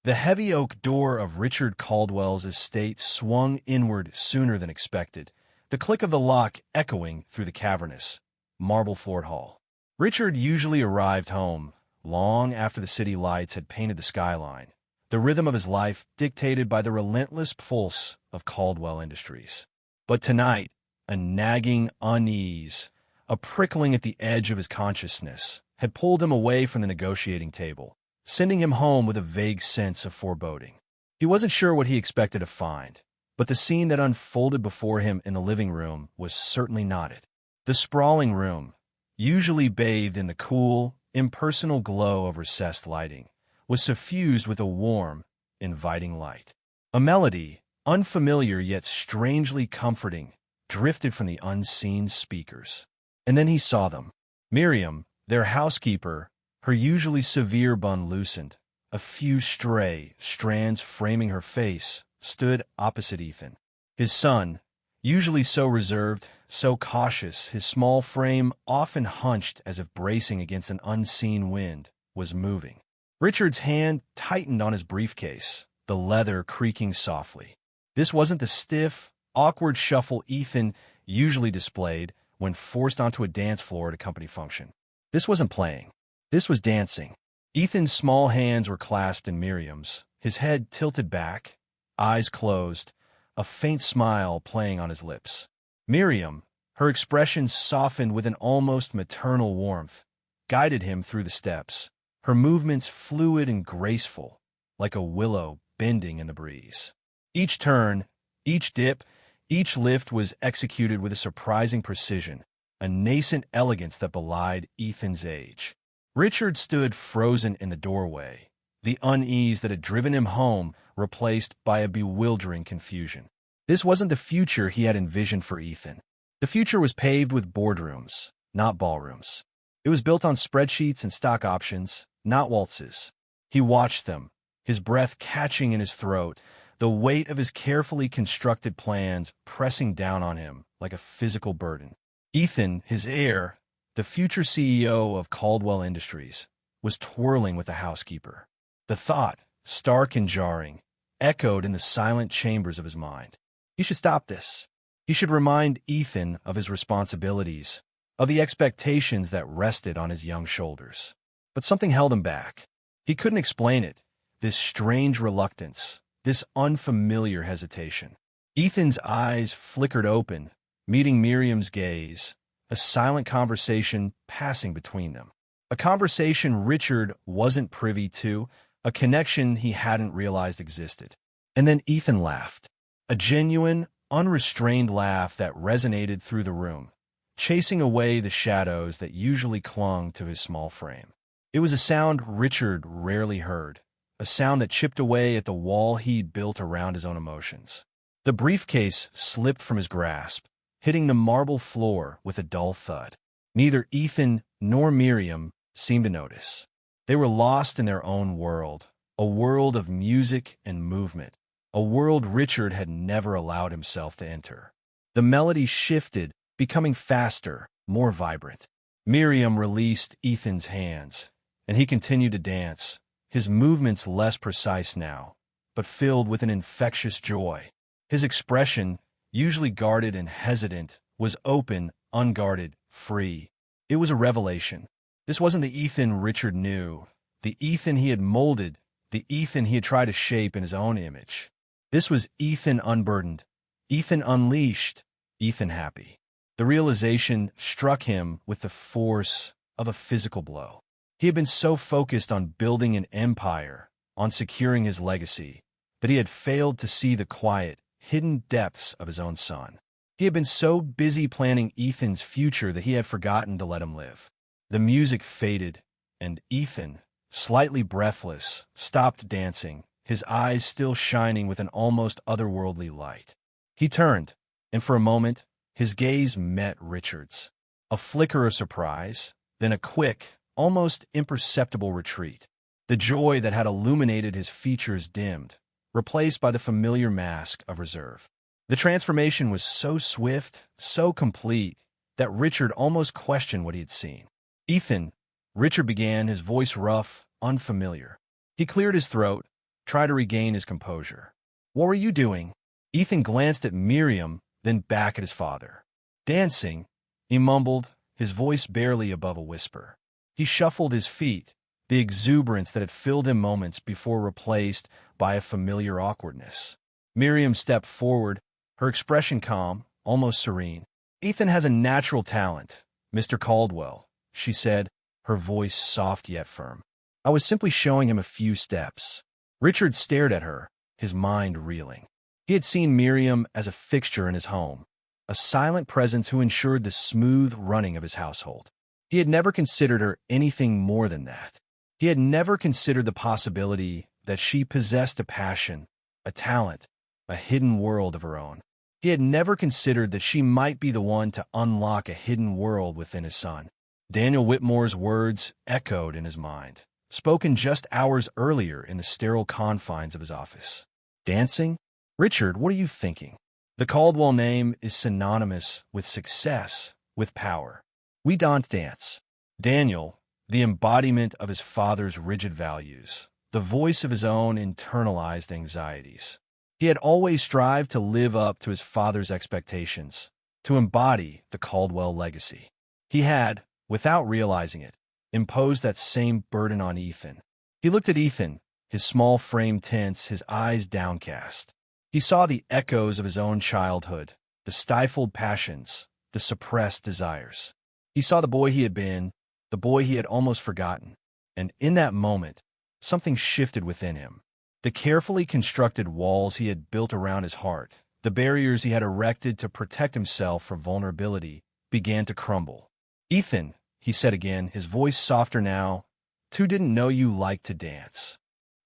The heavy oak door of Richard Caldwell's estate swung inward sooner than expected, the click of the lock echoing through the cavernous, marble-floored hall. Richard usually arrived home long after the city lights had painted the skyline, the rhythm of his life dictated by the relentless pulse of Caldwell Industries. But tonight, a nagging unease, a prickling at the edge of his consciousness, had pulled him away from the negotiating table, sending him home with a vague sense of foreboding. He wasn't sure what he expected to find, but the scene that unfolded before him in the living room was certainly not it. The sprawling room, usually bathed in the cool, impersonal glow of recessed lighting, was suffused with a warm, inviting light. A melody, unfamiliar yet strangely comforting, drifted from the unseen speakers. And then he saw them. Miriam, their housekeeper, her usually severe bun loosened, a few stray strands framing her face, stood opposite Ethan. His son, usually so reserved, so cautious, his small frame often hunched as if bracing against an unseen wind, was moving. Richard's hand tightened on his briefcase, the leather creaking softly. This wasn't the stiff, awkward shuffle Ethan usually displayed when forced onto a dance floor at a company function. This wasn't playing. This was dancing. Ethan's small hands were clasped in Miriam's, his head tilted back, eyes closed, a faint smile playing on his lips. Miriam, her expression softened with an almost maternal warmth, guided him through the steps, her movements fluid and graceful, like a willow bending in the breeze. Each turn, each dip, each lift was executed with a surprising precision, a nascent elegance that belied Ethan's age. Richard stood frozen in the doorway, the unease that had driven him home replaced by a bewildering confusion. This wasn't the future he had envisioned for Ethan. The future was paved with boardrooms, not ballrooms. It was built on spreadsheets and stock options, not waltzes. He watched them, his breath catching in his throat, the weight of his carefully constructed plans pressing down on him like a physical burden. Ethan, his heir, the future CEO of Caldwell Industries, was twirling with the housekeeper. The thought, stark and jarring, echoed in the silent chambers of his mind. He should stop this. He should remind Ethan of his responsibilities, of the expectations that rested on his young shoulders. But something held him back. He couldn't explain it, this strange reluctance, this unfamiliar hesitation. Ethan's eyes flickered open, meeting Miriam's gaze, a silent conversation passing between them. A conversation Richard wasn't privy to, a connection he hadn't realized existed. And then Ethan laughed, a genuine, unrestrained laugh that resonated through the room, chasing away the shadows that usually clung to his small frame. It was a sound Richard rarely heard, a sound that chipped away at the wall he'd built around his own emotions. The briefcase slipped from his grasp, hitting the marble floor with a dull thud. Neither Ethan nor Miriam seemed to notice. They were lost in their own world, a world of music and movement, a world Richard had never allowed himself to enter. The melody shifted, becoming faster, more vibrant. Miriam released Ethan's hands, and he continued to dance, his movements less precise now, but filled with an infectious joy. His expression, usually guarded and hesitant, was open, unguarded, free. It was a revelation. This wasn't the Ethan Richard knew, the Ethan he had molded, the Ethan he had tried to shape in his own image. This was Ethan unburdened, Ethan unleashed, Ethan happy. The realization struck him with the force of a physical blow. He had been so focused on building an empire, on securing his legacy, that he had failed to see the quiet, hidden depths of his own son. He had been so busy planning Ethan's future that he had forgotten to let him live. The music faded, and Ethan, slightly breathless, stopped dancing, his eyes still shining with an almost otherworldly light. He turned, and for a moment, his gaze met Richard's. A flicker of surprise, then a quick, almost imperceptible retreat. The joy that had illuminated his features dimmed, replaced by the familiar mask of reserve. The transformation was so swift, so complete, that Richard almost questioned what he had seen. "Ethan," Richard began, his voice rough, unfamiliar. He cleared his throat, try to regain his composure. "What were you doing?" Ethan glanced at Miriam, then back at his father. "Dancing," he mumbled, his voice barely above a whisper. He shuffled his feet, the exuberance that had filled him moments before replaced by a familiar awkwardness. Miriam stepped forward, her expression calm, almost serene. "Ethan has a natural talent, Mr. Caldwell," she said, her voice soft yet firm. "I was simply showing him a few steps." Richard stared at her, his mind reeling. He had seen Miriam as a fixture in his home, a silent presence who ensured the smooth running of his household. He had never considered her anything more than that. He had never considered the possibility that she possessed a passion, a talent, a hidden world of her own. He had never considered that she might be the one to unlock a hidden world within his son. Daniel Whitmore's words echoed in his mind, spoken just hours earlier in the sterile confines of his office. "Dancing? Richard, what are you thinking?" The Caldwell name is synonymous with success, with power. We don't dance. Daniel, the embodiment of his father's rigid values, the voice of his own internalized anxieties. He had always strived to live up to his father's expectations, to embody the Caldwell legacy. He had, without realizing it, imposed that same burden on Ethan. He looked at Ethan, his small frame tense, his eyes downcast. He saw the echoes of his own childhood, the stifled passions, the suppressed desires. He saw the boy he had been, the boy he had almost forgotten, and in that moment, something shifted within him. The carefully constructed walls he had built around his heart, the barriers he had erected to protect himself from vulnerability, began to crumble. "Ethan," he said again, his voice softer now, "Tu didn't know you liked to dance."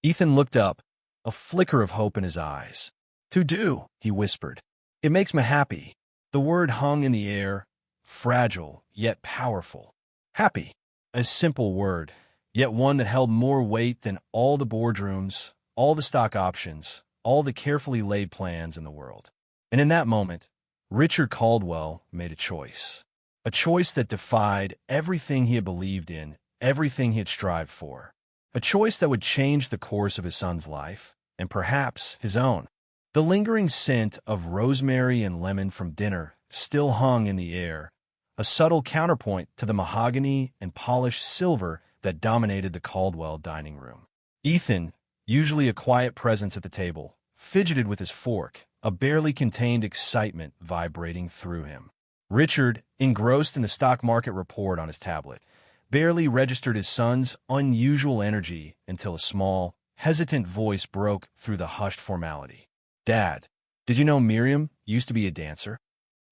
Ethan looked up, a flicker of hope in his eyes. "Tu do," he whispered. "It makes me happy." The word hung in the air, fragile yet powerful. Happy, a simple word, yet one that held more weight than all the boardrooms, all the stock options, all the carefully laid plans in the world. And in that moment, Richard Caldwell made a choice that defied everything he had believed in, everything he had strived for, a choice that would change the course of his son's life, and perhaps his own. The lingering scent of rosemary and lemon from dinner still hung in the air, a subtle counterpoint to the mahogany and polished silver that dominated the Caldwell dining room. Ethan, usually a quiet presence at the table, fidgeted with his fork, a barely contained excitement vibrating through him. Richard, engrossed in the stock market report on his tablet, barely registered his son's unusual energy until a small, hesitant voice broke through the hushed formality. "Dad, did you know Miriam used to be a dancer?"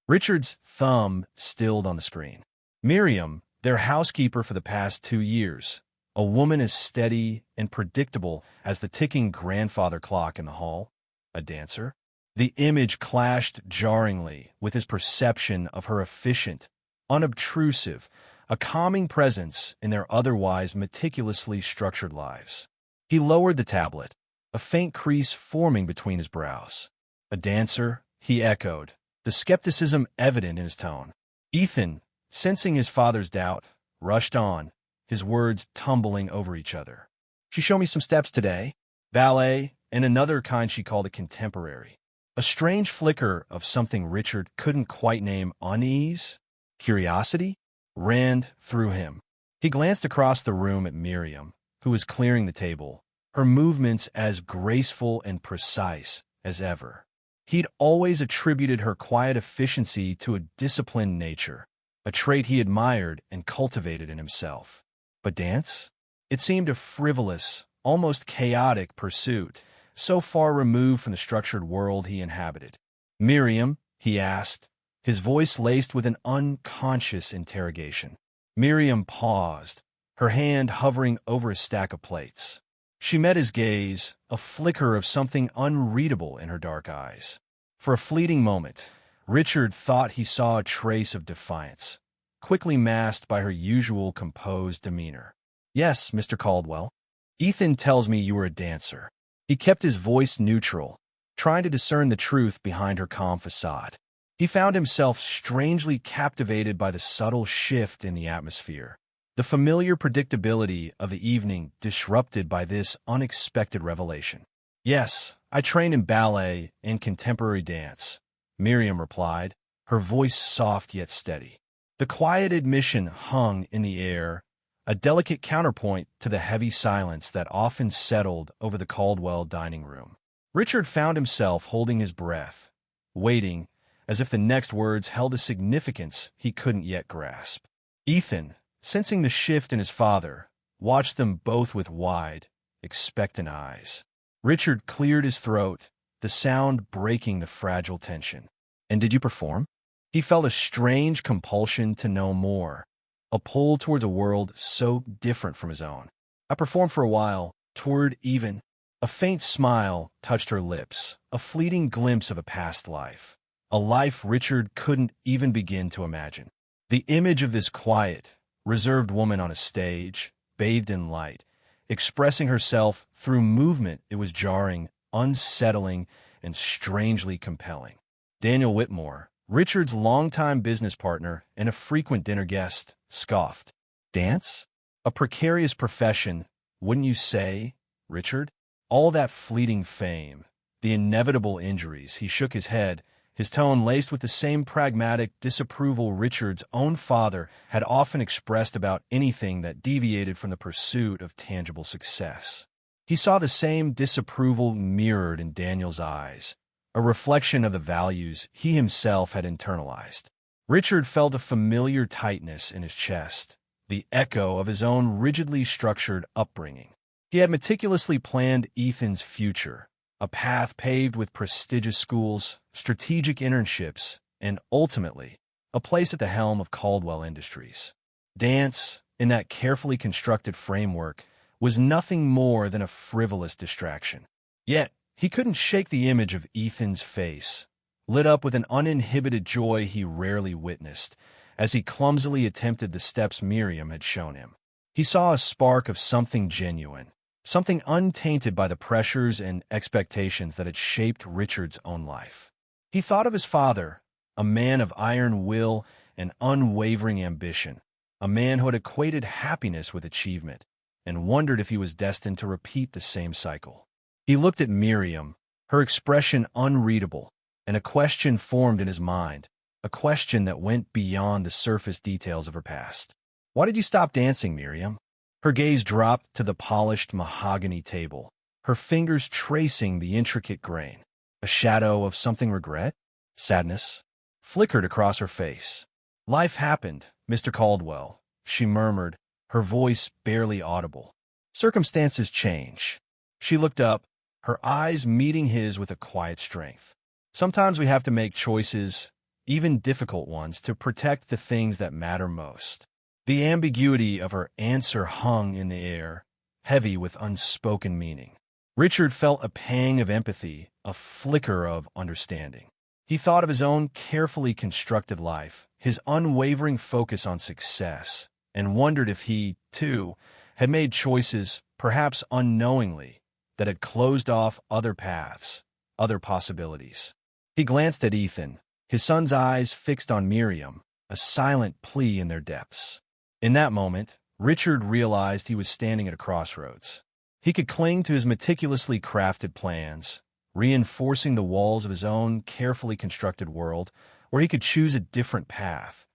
Richard's thumb stilled on the screen. Miriam, their housekeeper for the past 2 years, a woman as steady and predictable as the ticking grandfather clock in the hall, a dancer? The image clashed jarringly with his perception of her efficient, unobtrusive, a calming presence in their otherwise meticulously structured lives. He lowered the tablet, a faint crease forming between his brows. "A dancer?" he echoed, the skepticism evident in his tone. Ethan, sensing his father's doubt, rushed on, his words tumbling over each other. "She showed me some steps today. Ballet, and another kind she called a contemporary." A strange flicker of something Richard couldn't quite name, unease, curiosity, ran through him. He glanced across the room at Miriam, who was clearing the table, her movements as graceful and precise as ever. He'd always attributed her quiet efficiency to a disciplined nature, a trait he admired and cultivated in himself. But dance? It seemed a frivolous, almost chaotic pursuit, so far removed from the structured world he inhabited. "Miriam?" he asked, his voice laced with an unconscious interrogation. Miriam paused, her hand hovering over a stack of plates. She met his gaze, a flicker of something unreadable in her dark eyes. For a fleeting moment, Richard thought he saw a trace of defiance, quickly masked by her usual composed demeanor. "Yes, Mr. Caldwell. Ethan tells me you were a dancer." He kept his voice neutral, trying to discern the truth behind her calm facade. He found himself strangely captivated by the subtle shift in the atmosphere, the familiar predictability of the evening disrupted by this unexpected revelation. Yes, I trained in ballet and contemporary dance, Miriam replied, her voice soft yet steady. The quiet admission hung in the air, a delicate counterpoint to the heavy silence that often settled over the Caldwell dining room. Richard found himself holding his breath, waiting, as if the next words held a significance he couldn't yet grasp. Ethan, sensing the shift in his father, watched them both with wide, expectant eyes. Richard cleared his throat, the sound breaking the fragile tension. "And did you perform?" He felt a strange compulsion to know more, a pull towards a world so different from his own. "I performed for a while, toured even." A faint smile touched her lips, a fleeting glimpse of a past life, a life Richard couldn't even begin to imagine. The image of this quiet, reserved woman on a stage, bathed in light, expressing herself through movement, it was jarring, unsettling, and strangely compelling. Daniel Whitmore, Richard's longtime business partner and a frequent dinner guest, scoffed. "Dance? A precarious profession, wouldn't you say, Richard? All that fleeting fame, the inevitable injuries." He shook his head, his tone laced with the same pragmatic disapproval Richard's own father had often expressed about anything that deviated from the pursuit of tangible success. He saw the same disapproval mirrored in Daniel's eyes, a reflection of the values he himself had internalized. Richard felt a familiar tightness in his chest, the echo of his own rigidly structured upbringing. He had meticulously planned Ethan's future, a path paved with prestigious schools, strategic internships, and ultimately, a place at the helm of Caldwell Industries. Dance, in that carefully constructed framework, was nothing more than a frivolous distraction. Yet, he couldn't shake the image of Ethan's face, lit up with an uninhibited joy he rarely witnessed, as he clumsily attempted the steps Miriam had shown him. He saw a spark of something genuine, something untainted by the pressures and expectations that had shaped Richard's own life. He thought of his father, a man of iron will and unwavering ambition, a man who had equated happiness with achievement, and wondered if he was destined to repeat the same cycle. He looked at Miriam, her expression unreadable, and a question formed in his mind, a question that went beyond the surface details of her past. "Why did you stop dancing, Miriam?" Her gaze dropped to the polished mahogany table, her fingers tracing the intricate grain. A shadow of something regret? Sadness? Flickered across her face. "Life happened, Mr. Caldwell," she murmured, her voice barely audible. "Circumstances change." She looked up, her eyes meeting his with a quiet strength. "Sometimes we have to make choices, even difficult ones, to protect the things that matter most." The ambiguity of her answer hung in the air, heavy with unspoken meaning. Richard felt a pang of empathy, a flicker of understanding. He thought of his own carefully constructed life, his unwavering focus on success, and wondered if he, too, had made choices, perhaps unknowingly, that had closed off other paths, other possibilities. He glanced at Ethan, his son's eyes fixed on Miriam, a silent plea in their depths. In that moment, Richard realized he was standing at a crossroads. He could cling to his meticulously crafted plans, reinforcing the walls of his own carefully constructed world, or he could choose a different path,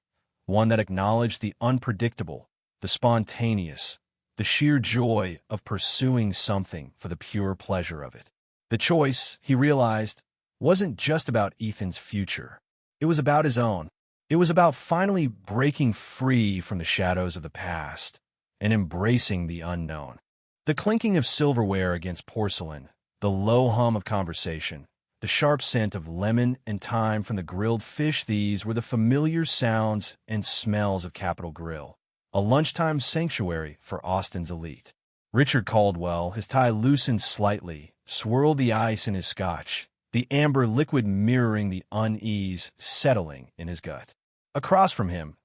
one that acknowledged the unpredictable, the spontaneous, the sheer joy of pursuing something for the pure pleasure of it. The choice, he realized, wasn't just about Ethan's future. It was about his own. It was about finally breaking free from the shadows of the past and embracing the unknown. The clinking of silverware against porcelain, the low hum of conversation, the sharp scent of lemon and thyme from the grilled fish, these were the familiar sounds and smells of Capitol Grill, a lunchtime sanctuary for Austin's elite. Richard Caldwell, his tie loosened slightly, swirled the ice in his scotch, the amber liquid mirroring the unease settling in his gut. Across from him,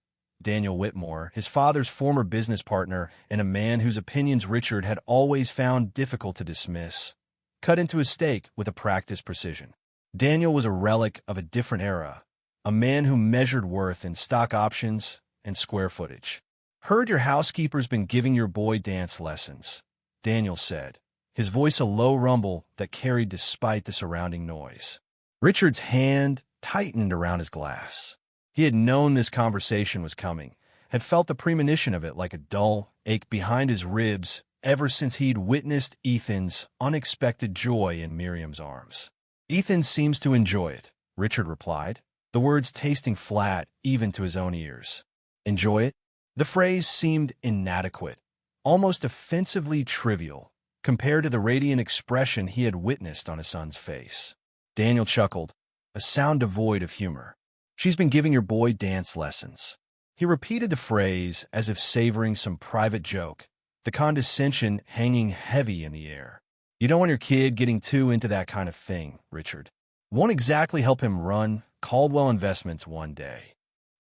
Daniel Whitmore, his father's former business partner and a man whose opinions Richard had always found difficult to dismiss, cut into his steak with a practiced precision. Daniel was a relic of a different era, a man who measured worth in stock options and square footage. "Heard your housekeeper's been giving your boy dance lessons," Daniel said, his voice a low rumble that carried despite the surrounding noise. Richard's hand tightened around his glass. He had known this conversation was coming, had felt the premonition of it like a dull ache behind his ribs ever since he'd witnessed Ethan's unexpected joy in Miriam's arms. "Ethan seems to enjoy it," Richard replied, the words tasting flat even to his own ears. "Enjoy it?" The phrase seemed inadequate, almost offensively trivial, compared to the radiant expression he had witnessed on his son's face. Daniel chuckled, a sound devoid of humor. "She's been giving your boy dance lessons." He repeated the phrase as if savoring some private joke, the condescension hanging heavy in the air. "You don't want your kid getting too into that kind of thing, Richard. Won't exactly help him run Caldwell Investments one day."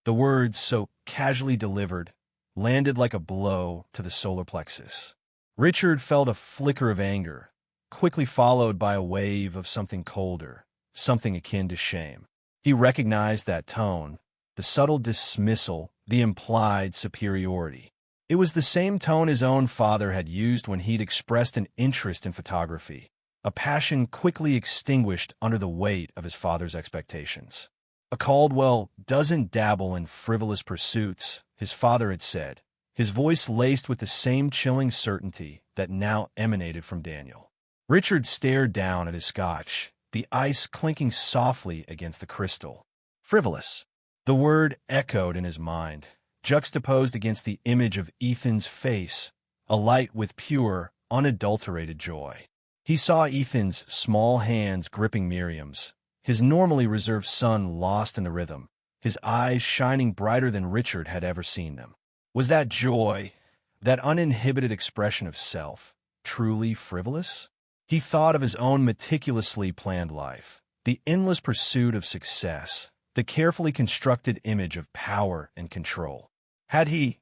The words, so casually delivered, landed like a blow to the solar plexus. Richard felt a flicker of anger, quickly followed by a wave of something colder, something akin to shame. He recognized that tone, the subtle dismissal, the implied superiority. It was the same tone his own father had used when he'd expressed an interest in photography, a passion quickly extinguished under the weight of his father's expectations. "A Caldwell doesn't dabble in frivolous pursuits," his father had said, his voice laced with the same chilling certainty that now emanated from Daniel. Richard stared down at his scotch, the ice clinking softly against the crystal. Frivolous. The word echoed in his mind, juxtaposed against the image of Ethan's face, alight with pure, unadulterated joy. He saw Ethan's small hands gripping Miriam's, his normally reserved son lost in the rhythm, his eyes shining brighter than Richard had ever seen them. Was that joy, that uninhibited expression of self, truly frivolous? He thought of his own meticulously planned life, the endless pursuit of success, the carefully constructed image of power and control. Had he,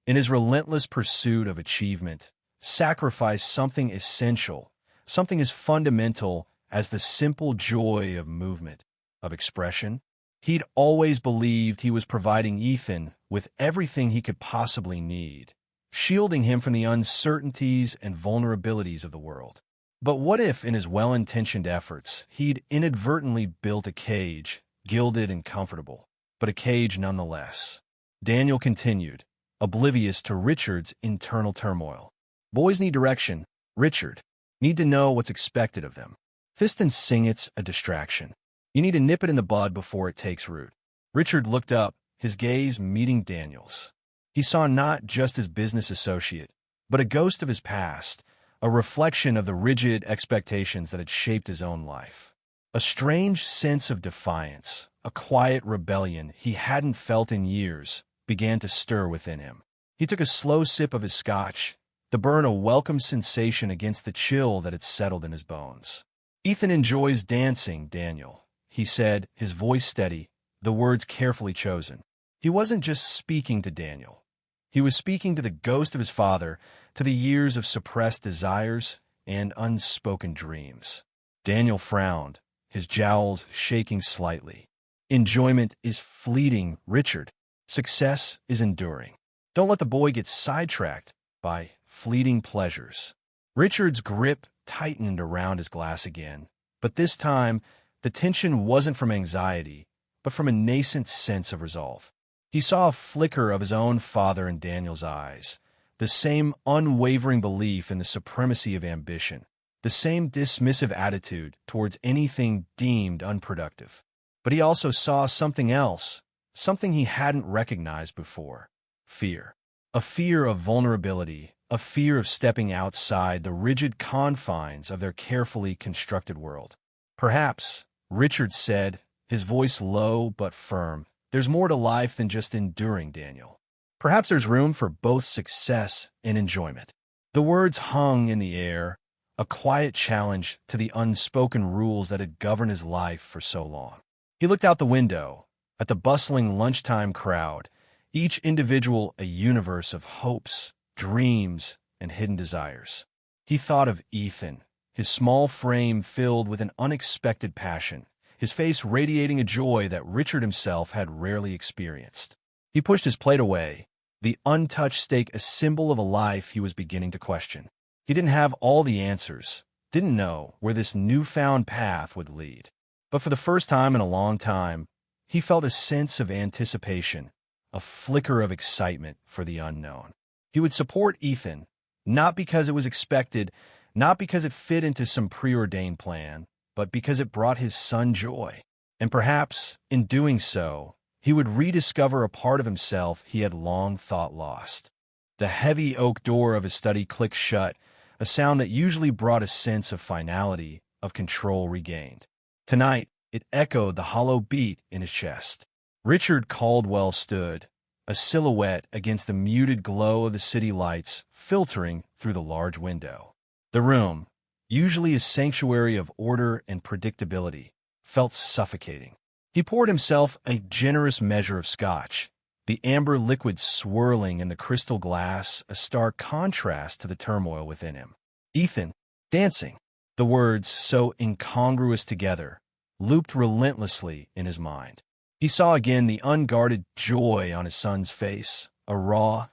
in his relentless pursuit of achievement, sacrificed something essential, something as fundamental as the simple joy of movement, of expression? He'd always believed he was providing Ethan with everything he could possibly need, shielding him from the uncertainties and vulnerabilities of the world. But what if, in his well-intentioned efforts, he'd inadvertently built a cage, gilded and comfortable, but a cage nonetheless? Daniel continued, oblivious to Richard's internal turmoil. "Boys need direction, Richard. Need to know what's expected of them. Fist and sing it's a distraction. You need to nip it in the bud before it takes root." Richard looked up, his gaze meeting Daniel's. He saw not just his business associate, but a ghost of his past, a reflection of the rigid expectations that had shaped his own life. A strange sense of defiance, a quiet rebellion he hadn't felt in years, began to stir within him. He took a slow sip of his scotch, the burn a welcome sensation against the chill that had settled in his bones. "Ethan enjoys dancing, Daniel," he said, his voice steady, the words carefully chosen. He wasn't just speaking to Daniel. He was speaking to the ghost of his father, to the years of suppressed desires and unspoken dreams. Daniel frowned, his jowls shaking slightly. "Enjoyment is fleeting, Richard. Success is enduring. Don't let the boy get sidetracked by fleeting pleasures." Richard's grip tightened around his glass again, but this time the tension wasn't from anxiety, but from a nascent sense of resolve. He saw a flicker of his own father in Daniel's eyes, the same unwavering belief in the supremacy of ambition, the same dismissive attitude towards anything deemed unproductive. But he also saw something else, something he hadn't recognized before: fear. A fear of vulnerability, a fear of stepping outside the rigid confines of their carefully constructed world. "Perhaps," Richard said, his voice low but firm, "there's more to life than just enduring, Daniel. Perhaps there's room for both success and enjoyment." The words hung in the air, a quiet challenge to the unspoken rules that had governed his life for so long. He looked out the window, at the bustling lunchtime crowd, each individual a universe of hopes, dreams, and hidden desires. He thought of Ethan, his small frame filled with an unexpected passion, his face radiating a joy that Richard himself had rarely experienced. He pushed his plate away, the untouched steak a symbol of a life he was beginning to question. He didn't have all the answers, didn't know where this newfound path would lead. But for the first time in a long time, he felt a sense of anticipation, a flicker of excitement for the unknown. He would support Ethan, not because it was expected, not because it fit into some preordained plan, but because it brought his son joy. And perhaps, in doing so, he would rediscover a part of himself he had long thought lost. The heavy oak door of his study clicked shut, a sound that usually brought a sense of finality, of control regained. Tonight, it echoed the hollow beat in his chest. Richard Caldwell stood, a silhouette against the muted glow of the city lights filtering through the large window. The room, usually a sanctuary of order and predictability, felt suffocating. He poured himself a generous measure of scotch, the amber liquid swirling in the crystal glass, a stark contrast to the turmoil within him. Ethan, dancing. The words, so incongruous together, looped relentlessly in his mind. He saw again the unguarded joy on his son's face, a raw,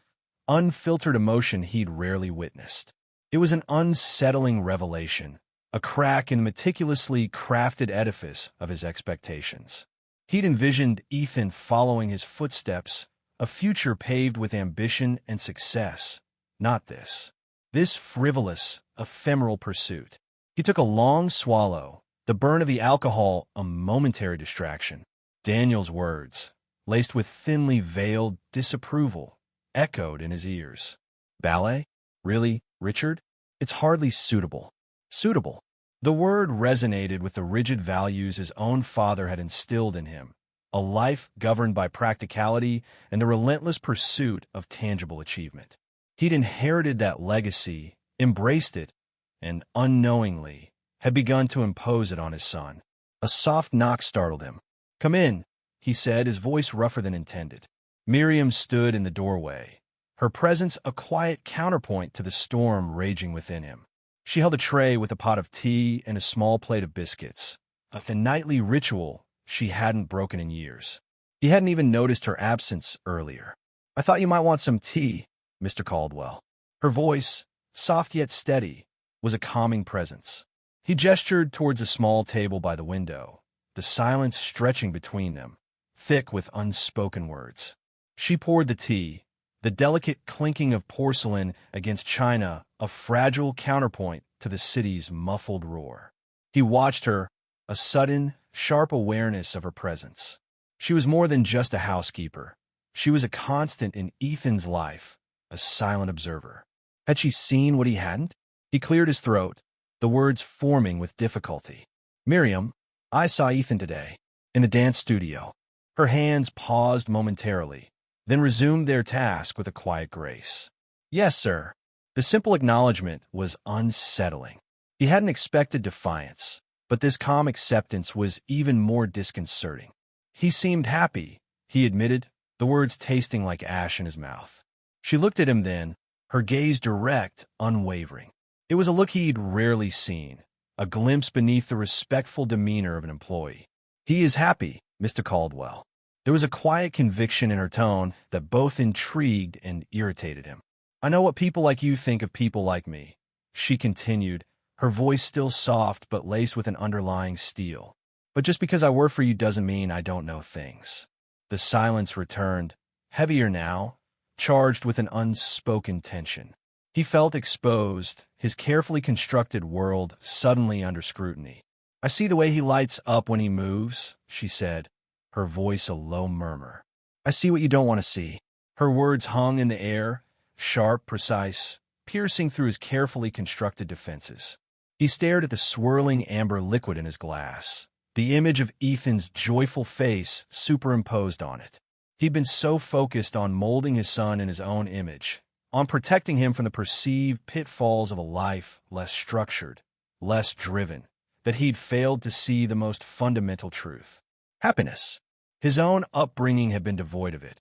unfiltered emotion he'd rarely witnessed. It was an unsettling revelation, a crack in the meticulously crafted edifice of his expectations. He'd envisioned Ethan following his footsteps, a future paved with ambition and success, not this frivolous, ephemeral pursuit. He took a long swallow, the burn of the alcohol a momentary distraction. Daniel's words, laced with thinly veiled disapproval, echoed in his ears. Ballet? Really, Richard? It's hardly suitable. Suitable. The word resonated with the rigid values his own father had instilled in him, a life governed by practicality and the relentless pursuit of tangible achievement. He'd inherited that legacy, embraced it, and unknowingly had begun to impose it on his son. A soft knock startled him. "Come in," he said, his voice rougher than intended. Miriam stood in the doorway, her presence a quiet counterpoint to the storm raging within him. She held a tray with a pot of tea and a small plate of biscuits, a nightly ritual she hadn't broken in years. He hadn't even noticed her absence earlier. "I thought you might want some tea, Mr. Caldwell." Her voice, soft yet steady, was a calming presence. He gestured towards a small table by the window, the silence stretching between them, thick with unspoken words. She poured the tea, the delicate clinking of porcelain against china a fragile counterpoint to the city's muffled roar. He watched her, a sudden, sharp awareness of her presence. She was more than just a housekeeper. She was a constant in Ethan's life, a silent observer. Had she seen what he hadn't? He cleared his throat, the words forming with difficulty. "Miriam, I saw Ethan today, in the dance studio." Her hands paused momentarily, then resumed their task with a quiet grace. "Yes, sir." The simple acknowledgement was unsettling. He hadn't expected defiance, but this calm acceptance was even more disconcerting. "He seemed happy," he admitted, the words tasting like ash in his mouth. She looked at him then, her gaze direct, unwavering. It was a look he'd rarely seen, a glimpse beneath the respectful demeanor of an employee. "He is happy, Mr. Caldwell." There was a quiet conviction in her tone that both intrigued and irritated him. "I know what people like you think of people like me," she continued, her voice still soft but laced with an underlying steel. "But just because I work for you doesn't mean I don't know things." The silence returned, heavier now, charged with an unspoken tension. He felt exposed, his carefully constructed world suddenly under scrutiny. "I see the way he lights up when he moves," she said, her voice a low murmur. "I see what you don't want to see." Her words hung in the air, sharp, precise, piercing through his carefully constructed defenses. He stared at the swirling amber liquid in his glass, the image of Ethan's joyful face superimposed on it. He'd been so focused on molding his son in his own image, on protecting him from the perceived pitfalls of a life less structured, less driven, that he'd failed to see the most fundamental truth. Happiness. His own upbringing had been devoid of it,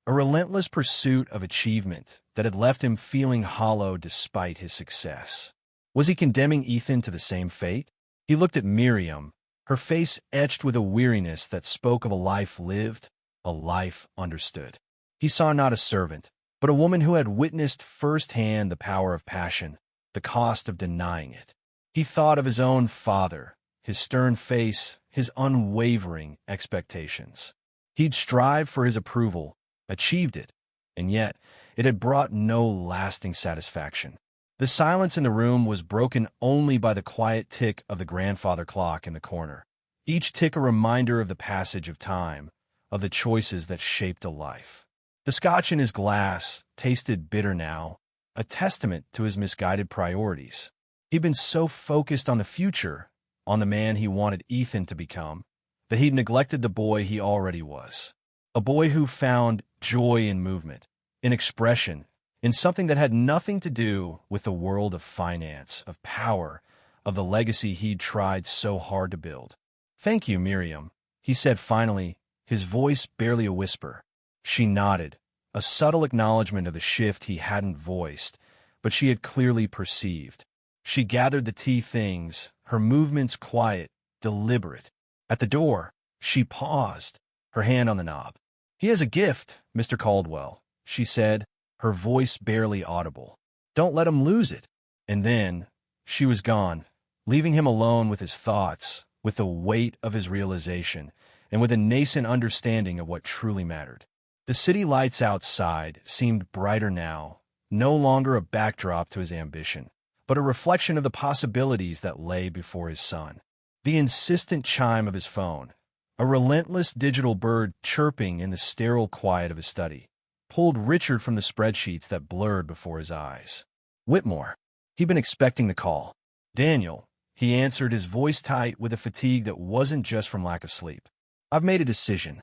a relentless pursuit of achievement that had left him feeling hollow despite his success. Was he condemning Ethan to the same fate? He looked at Miriam, her face etched with a weariness that spoke of a life lived, a life understood. He saw not a servant, but a woman who had witnessed firsthand the power of passion, the cost of denying it. He thought of his own father, his stern face, his unwavering expectations. He'd strived for his approval, achieved it, and yet it had brought no lasting satisfaction. The silence in the room was broken only by the quiet tick of the grandfather clock in the corner, each tick a reminder of the passage of time, of the choices that shaped a life. The scotch in his glass tasted bitter now, a testament to his misguided priorities. He'd been so focused on the future, on the man he wanted Ethan to become, that he'd neglected the boy he already was. A boy who found joy in movement, in expression, in something that had nothing to do with the world of finance, of power, of the legacy he'd tried so hard to build. "Thank you, Miriam," he said finally, his voice barely a whisper. She nodded, a subtle acknowledgement of the shift he hadn't voiced, but she had clearly perceived. She gathered the tea things, her movements quiet, deliberate. At the door, she paused, her hand on the knob. "He has a gift, Mr. Caldwell," she said, her voice barely audible. "Don't let him lose it." And then she was gone, leaving him alone with his thoughts, with the weight of his realization, and with a nascent understanding of what truly mattered. The city lights outside seemed brighter now, no longer a backdrop to his ambition, but a reflection of the possibilities that lay before his son. The insistent chime of his phone, a relentless digital bird chirping in the sterile quiet of his study, pulled Richard from the spreadsheets that blurred before his eyes. Whitmore. He'd been expecting the call. "Daniel," he answered, his voice tight with a fatigue that wasn't just from lack of sleep. "I've made a decision."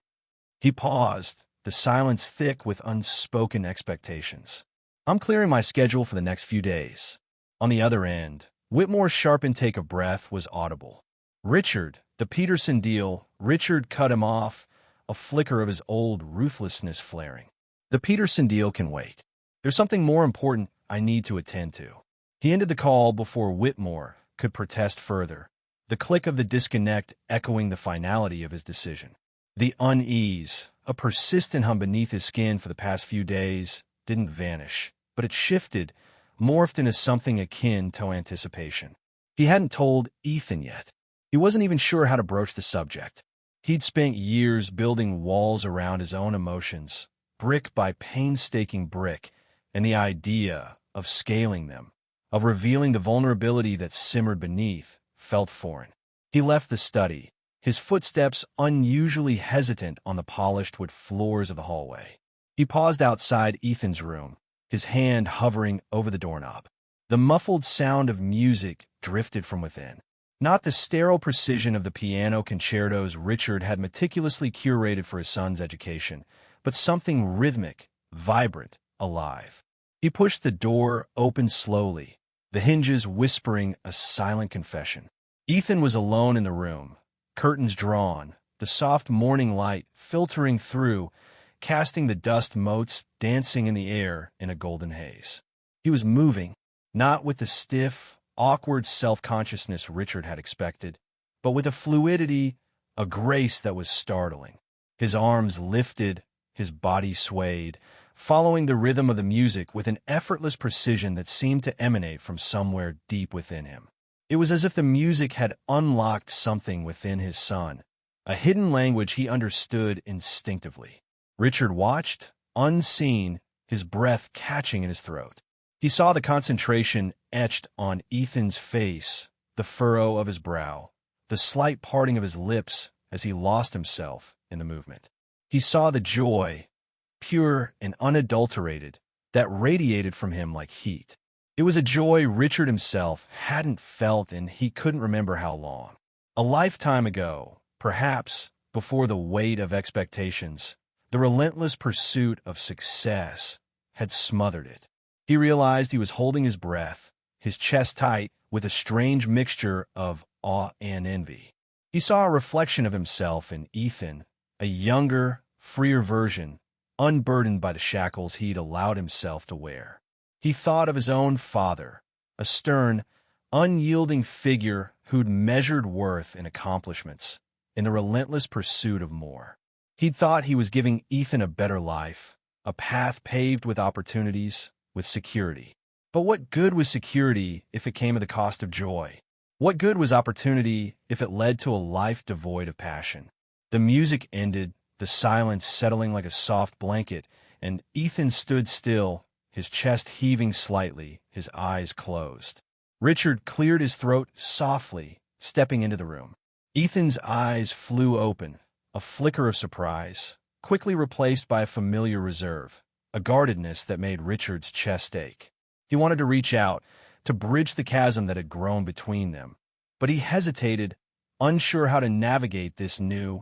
He paused, the silence thick with unspoken expectations. "I'm clearing my schedule for the next few days." On the other end, Whitmore's sharp intake of breath was audible. "Richard, the Peterson deal," Richard cut him off, a flicker of his old ruthlessness flaring. "The Peterson deal can wait. There's something more important I need to attend to." He ended the call before Whitmore could protest further, the click of the disconnect echoing the finality of his decision. The unease, a persistent hum beneath his skin for the past few days, didn't vanish, but it shifted, morphed into something akin to anticipation. He hadn't told Ethan yet. He wasn't even sure how to broach the subject. He'd spent years building walls around his own emotions, brick by painstaking brick, and the idea of scaling them, of revealing the vulnerability that simmered beneath, felt foreign. He left the study, his footsteps unusually hesitant on the polished wood floors of the hallway. He paused outside Ethan's room, his hand hovering over the doorknob. The muffled sound of music drifted from within. Not the sterile precision of the piano concertos Richard had meticulously curated for his son's education, but something rhythmic, vibrant, alive. He pushed the door open slowly, the hinges whispering a silent confession. Ethan was alone in the room, curtains drawn, the soft morning light filtering through, casting the dust motes dancing in the air in a golden haze. He was moving, not with the stiff, awkward self-consciousness Richard had expected, but with a fluidity, a grace that was startling. His arms lifted, his body swayed, following the rhythm of the music with an effortless precision that seemed to emanate from somewhere deep within him. It was as if the music had unlocked something within his son, a hidden language he understood instinctively. Richard watched, unseen, his breath catching in his throat. He saw the concentration etched on Ethan's face, the furrow of his brow, the slight parting of his lips as he lost himself in the movement. He saw the joy, pure and unadulterated, that radiated from him like heat. It was a joy Richard himself hadn't felt in he couldn't remember how long. A lifetime ago, perhaps before the weight of expectations, the relentless pursuit of success had smothered it. He realized he was holding his breath, his chest tight with a strange mixture of awe and envy. He saw a reflection of himself in Ethan, a younger, freer version, unburdened by the shackles he'd allowed himself to wear. He thought of his own father, a stern, unyielding figure who'd measured worth in accomplishments, in the relentless pursuit of more. He'd thought he was giving Ethan a better life, a path paved with opportunities, with security. But what good was security if it came at the cost of joy? What good was opportunity if it led to a life devoid of passion? The music ended, the silence settling like a soft blanket, and Ethan stood still, his chest heaving slightly, his eyes closed. Richard cleared his throat softly, stepping into the room. Ethan's eyes flew open, a flicker of surprise, quickly replaced by a familiar reserve, a guardedness that made Richard's chest ache. He wanted to reach out, to bridge the chasm that had grown between them, but he hesitated, unsure how to navigate this new,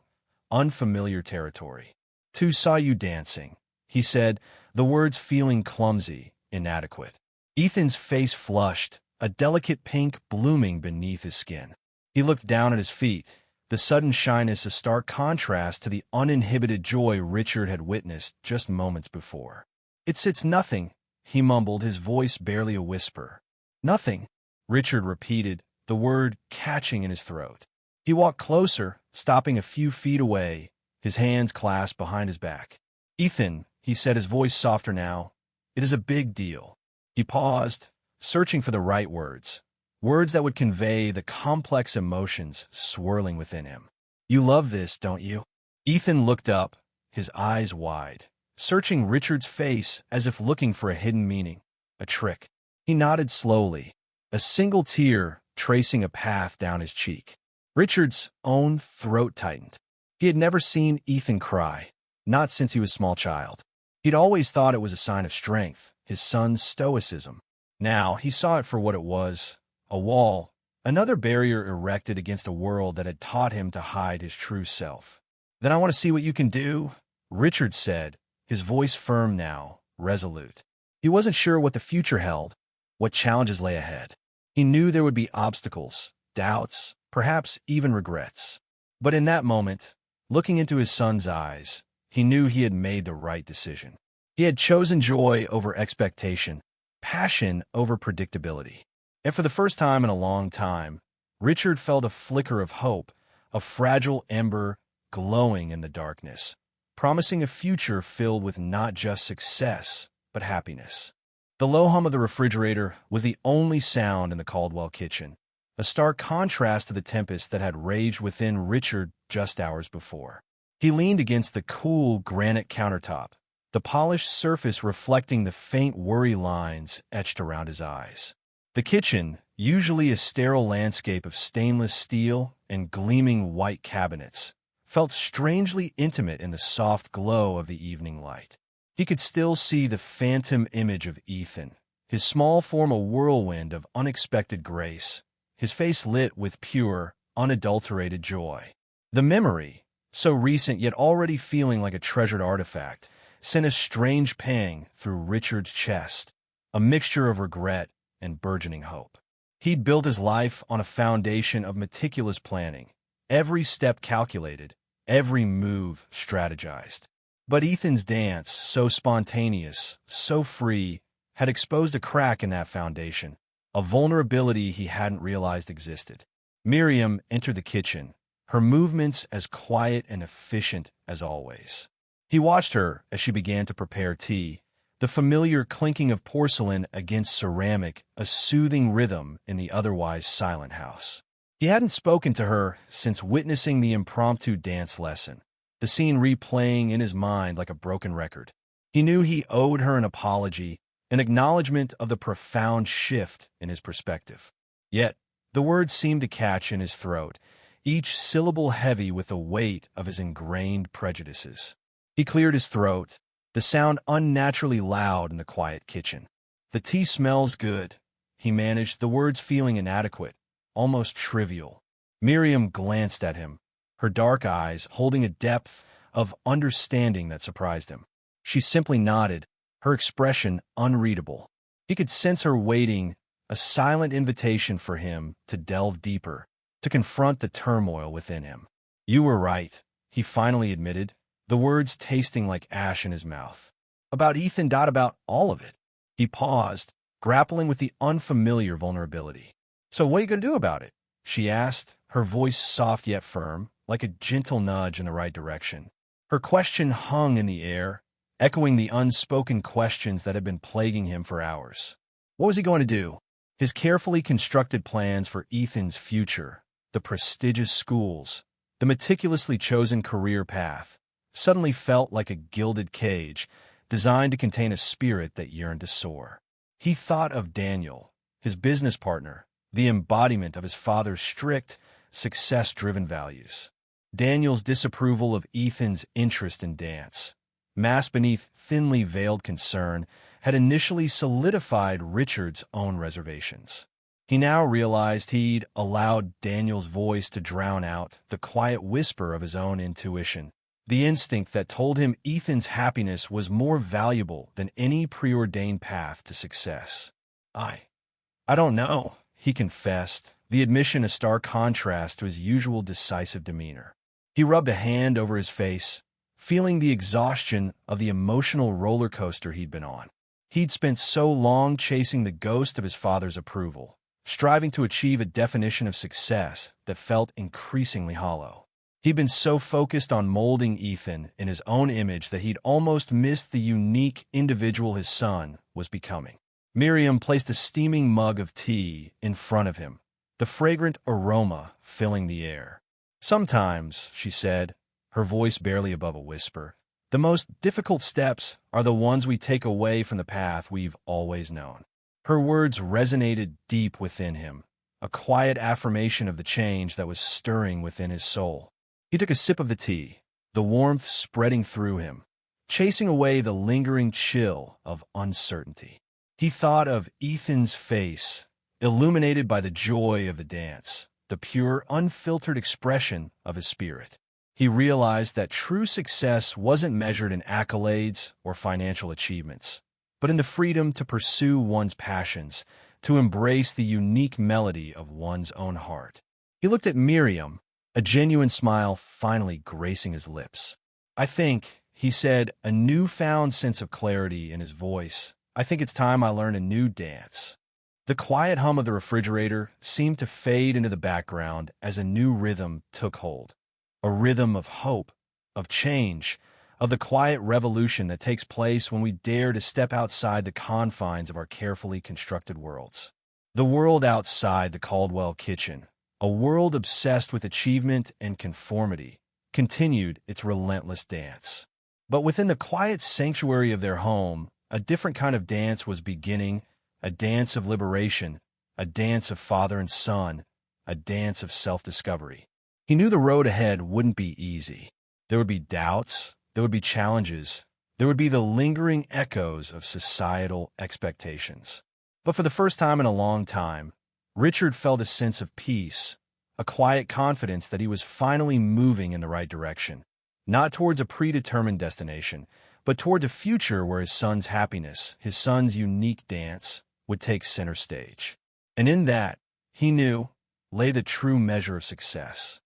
unfamiliar territory. "Two saw you dancing," he said, the words feeling clumsy, inadequate. Ethan's face flushed, a delicate pink blooming beneath his skin. He looked down at his feet, the sudden shyness a stark contrast to the uninhibited joy Richard had witnessed just moments before. It's nothing," he mumbled, his voice barely a whisper. "Nothing," Richard repeated, the word catching in his throat. He walked closer, stopping a few feet away, his hands clasped behind his back. "Ethan," he said, his voice softer now, "it is a big deal." He paused, searching for the right words, words that would convey the complex emotions swirling within him. "You love this, don't you?" Ethan looked up, his eyes wide, searching Richard's face as if looking for a hidden meaning, a trick. He nodded slowly, a single tear tracing a path down his cheek. Richard's own throat tightened. He had never seen Ethan cry, not since he was a small child. He'd always thought it was a sign of strength, his son's stoicism. Now he saw it for what it was, a wall, another barrier erected against a world that had taught him to hide his true self. "Then I want to see what you can do," Richard said, his voice firm now, resolute. He wasn't sure what the future held, what challenges lay ahead. He knew there would be obstacles, doubts, perhaps even regrets. But in that moment, looking into his son's eyes, he knew he had made the right decision. He had chosen joy over expectation, passion over predictability. And for the first time in a long time, Richard felt a flicker of hope, a fragile ember glowing in the darkness, promising a future filled with not just success, but happiness. The low hum of the refrigerator was the only sound in the Caldwell kitchen, a stark contrast to the tempest that had raged within Richard just hours before. He leaned against the cool granite countertop, the polished surface reflecting the faint worry lines etched around his eyes. The kitchen, usually a sterile landscape of stainless steel and gleaming white cabinets, felt strangely intimate in the soft glow of the evening light. He could still see the phantom image of Ethan, his small form a whirlwind of unexpected grace, his face lit with pure, unadulterated joy. The memory, so recent yet already feeling like a treasured artifact, sent a strange pang through Richard's chest, a mixture of regret and burgeoning hope. He'd built his life on a foundation of meticulous planning, every step calculated, every move strategized. But Ethan's dance, so spontaneous, so free, had exposed a crack in that foundation, a vulnerability he hadn't realized existed. Miriam entered the kitchen, her movements as quiet and efficient as always. He watched her as she began to prepare tea, the familiar clinking of porcelain against ceramic, a soothing rhythm in the otherwise silent house. He hadn't spoken to her since witnessing the impromptu dance lesson, the scene replaying in his mind like a broken record. He knew he owed her an apology, an acknowledgement of the profound shift in his perspective. Yet, the words seemed to catch in his throat, each syllable heavy with the weight of his ingrained prejudices. He cleared his throat, the sound unnaturally loud in the quiet kitchen. "The tea smells good," he managed, the words feeling inadequate, almost trivial. Miriam glanced at him, her dark eyes holding a depth of understanding that surprised him. She simply nodded, her expression unreadable. He could sense her waiting, a silent invitation for him to delve deeper, to confront the turmoil within him. "You were right," he finally admitted, the words tasting like ash in his mouth. "About Ethan. About all of it." He paused, grappling with the unfamiliar vulnerability. "So what are you going to do about it?" she asked, her voice soft yet firm, like a gentle nudge in the right direction. Her question hung in the air, echoing the unspoken questions that had been plaguing him for hours. What was he going to do? His carefully constructed plans for Ethan's future, the prestigious schools, the meticulously chosen career path, suddenly felt like a gilded cage designed to contain a spirit that yearned to soar. He thought of Daniel, his business partner, the embodiment of his father's strict, success-driven values. Daniel's disapproval of Ethan's interest in dance, masked beneath thinly veiled concern, had initially solidified Richard's own reservations. He now realized he'd allowed Daniel's voice to drown out the quiet whisper of his own intuition, the instinct that told him Ethan's happiness was more valuable than any preordained path to success. I don't know, he confessed, the admission a stark contrast to his usual decisive demeanor. He rubbed a hand over his face, feeling the exhaustion of the emotional roller coaster he'd been on. He'd spent so long chasing the ghost of his father's approval, striving to achieve a definition of success that felt increasingly hollow. He'd been so focused on molding Ethan in his own image that he'd almost missed the unique individual his son was becoming. Miriam placed a steaming mug of tea in front of him, the fragrant aroma filling the air. "Sometimes," she said, her voice barely above a whisper, "the most difficult steps are the ones we take away from the path we've always known." Her words resonated deep within him, a quiet affirmation of the change that was stirring within his soul. He took a sip of the tea, the warmth spreading through him, chasing away the lingering chill of uncertainty. He thought of Ethan's face, illuminated by the joy of the dance, the pure, unfiltered expression of his spirit. He realized that true success wasn't measured in accolades or financial achievements, but in the freedom to pursue one's passions, to embrace the unique melody of one's own heart. He looked at Miriam, a genuine smile finally gracing his lips. "I think," he said, a newfound sense of clarity in his voice, "I think it's time I learned a new dance." The quiet hum of the refrigerator seemed to fade into the background as a new rhythm took hold. A rhythm of hope, of change, of the quiet revolution that takes place when we dare to step outside the confines of our carefully constructed worlds. The world outside the Caldwell kitchen, a world obsessed with achievement and conformity, continued its relentless dance. But within the quiet sanctuary of their home, a different kind of dance was beginning, a dance of liberation, a dance of father and son, a dance of self-discovery. He knew the road ahead wouldn't be easy. There would be doubts, there would be challenges, there would be the lingering echoes of societal expectations. But for the first time in a long time, Richard felt a sense of peace, a quiet confidence that he was finally moving in the right direction, not towards a predetermined destination, but towards a future where his son's happiness, his son's unique dance, would take center stage. And in that, he knew, lay the true measure of success.